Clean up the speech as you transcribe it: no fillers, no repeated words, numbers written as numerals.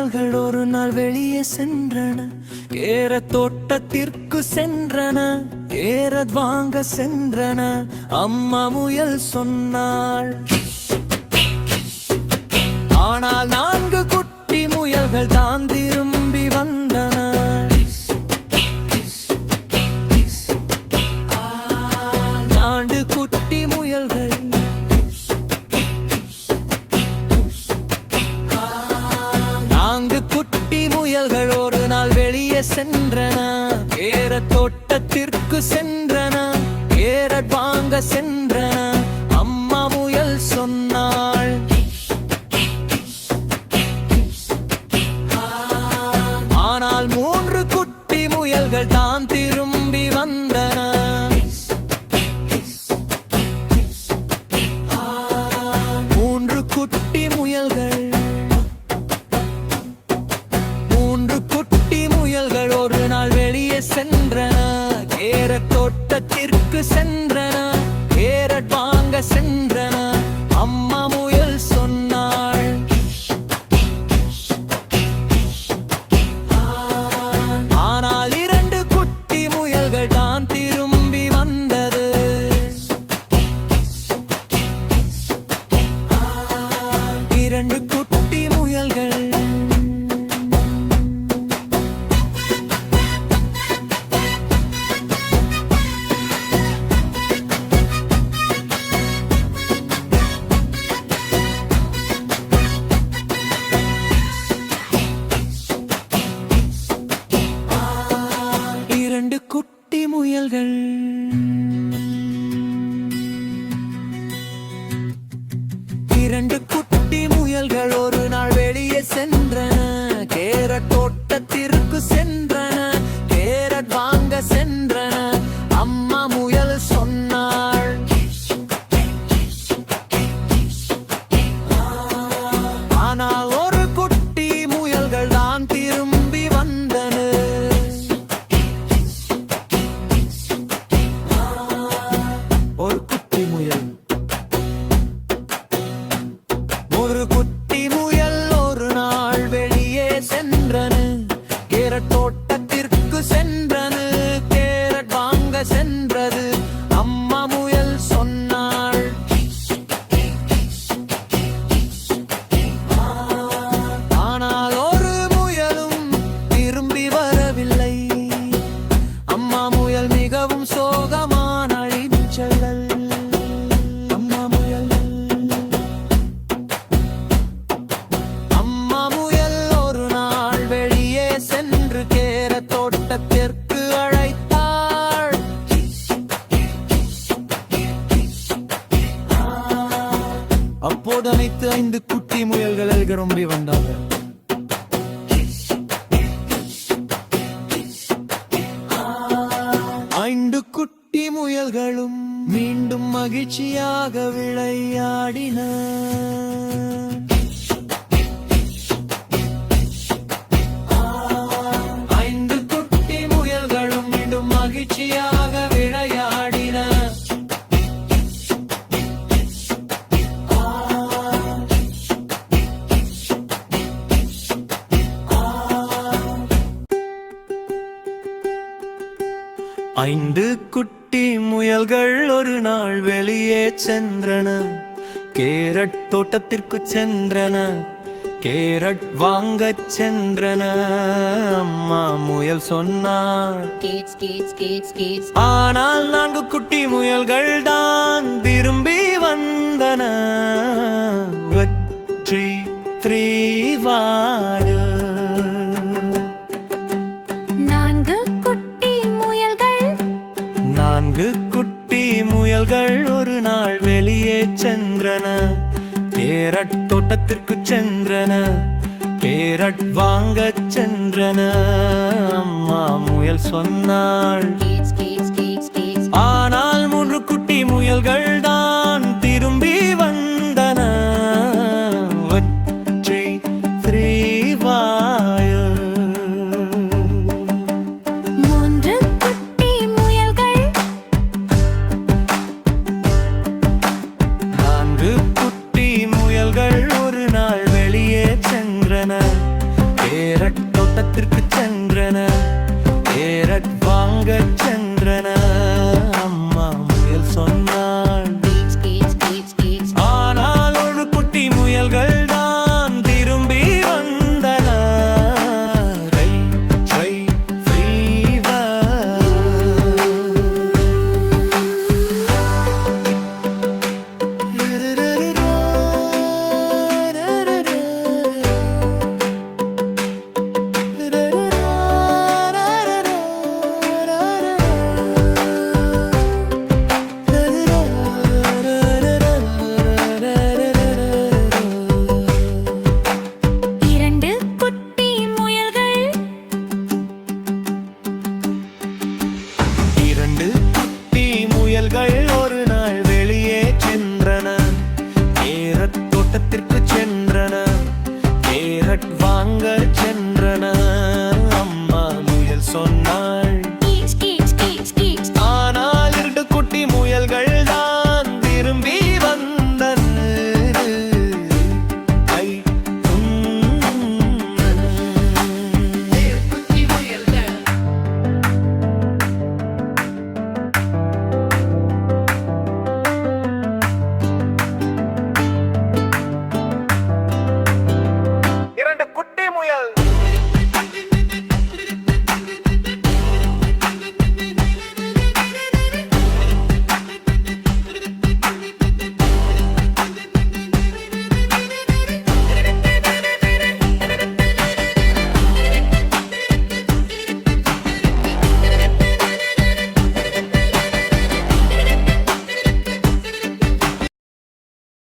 முயல்கள் ஒரு நாள் வெளியே சென்றன. கேரட் தோட்டத்திற்கு சென்றன. கேரட் வாங்க சென்றன. அம்மா முயல் சொன்னாள். ஆனால் 4 குட்டி முயல்கள் தான் திரும்பி வந்தன. 4 குட்டி முயல்கள் 4 குட்டி முயல்கள் ஒரு நாள் வெளியே சென்றன. கேரட் தோட்டத்திற்கு சென்றன. கேரட் வாங்க சென்றன. அம்மா முயல் சொன்னாள். ஆனால் 3 குட்டி முயல்கள் தான் திரும்பி வந்தன. 3 குட்டி முயல்கள் 3 குட்டி முயல்கள் ஒரு நாள் வெளியே சென்றன. கேரட் தோட்டத்திற்கு சென்றன. கேரட் வாங்க சென்றன. அம்மா முயல் சொன்னாள். ஆனால் 2 குட்டி முயல்கள் தான் திரும்பி வந்தது. 2 குட்டி முயல்கள் 2 குட்டி முயல்கள் 2 குட்டி முயல்கள் ஒரு நாள் வெளியே சென்றன. கேரட் தோட்டத்திற்கு சென்றன. கேரட் வாங்க சென்றன. அம்மா முயல் சொன்னாள். ஆனால் 1 குட்டி முயல்கள் தான் திரும்பி வந்தன. 1 குட்டி முயல் 1 குட்டி முயல் ஒரு நாள் வெளியே சென்றன. கேரட் தோட்டத்திற்கு சென்றன. கேரட் வாங்க சென்றது. அம்மா முயல் சொன்னாள். ஆனால் 1 முயலும் திரும்பி வரவில்லை. அம்மா முயல் மிகவும் சோகமான அழிச்சல். அம்மா முயல் ஒரு நாள் வெளியே சென்று கேரட் தோட்டத்திற்கு அழைத்தாள். அப்போது அனைத்து 5 குட்டி முயல்கள் திரும்பி வந்தார்கள். ஐந்து குட்டி முயல்களும் மீண்டும் மகிழ்ச்சியாக விளையாடின. 5 குட்டி முயல்களும் மீண்டும் மகிழ்ச்சியாக விளையாடின. ஐந்து குட்டி முயல்கள் ஒரு நாள் வெளியே சென்றன. கேரட் தோட்டத்திற்கு சென்றன. கேரட் வாங்கச் சென்றன. அம்மா முயல் சொன்னார். ஆனால் 4 குட்டி முயல்கள் தான் திரும்பி வந்தன. வெற்றி 3 வாடு. 4 குட்டி முயல்கள் ஒரு நாள் வெளியே சென்றன. கேரட் தோட்டத்திற்கு சென்றன. கேரட் வாங்கச் சென்றன. அம்மா முயல் சொன்னாள். ஆனால் 3 குட்டி முயல்கள் தான் திரும்பி வந்தன. வெற்றி 3 வாடு. 4 குட்டி முயல்கள் ஒரு நாள் வெளியே சென்றன. கேரட் வாங்கச் சென்றன. அம்மா முயல் சொன்னாள், ஆனால் ஒரு குட்டி முயல்கள் தான் திரும்பி வந்தன. ரை, ரை, fever. இரண்டு குட்டி முயல்கள் இரண்டு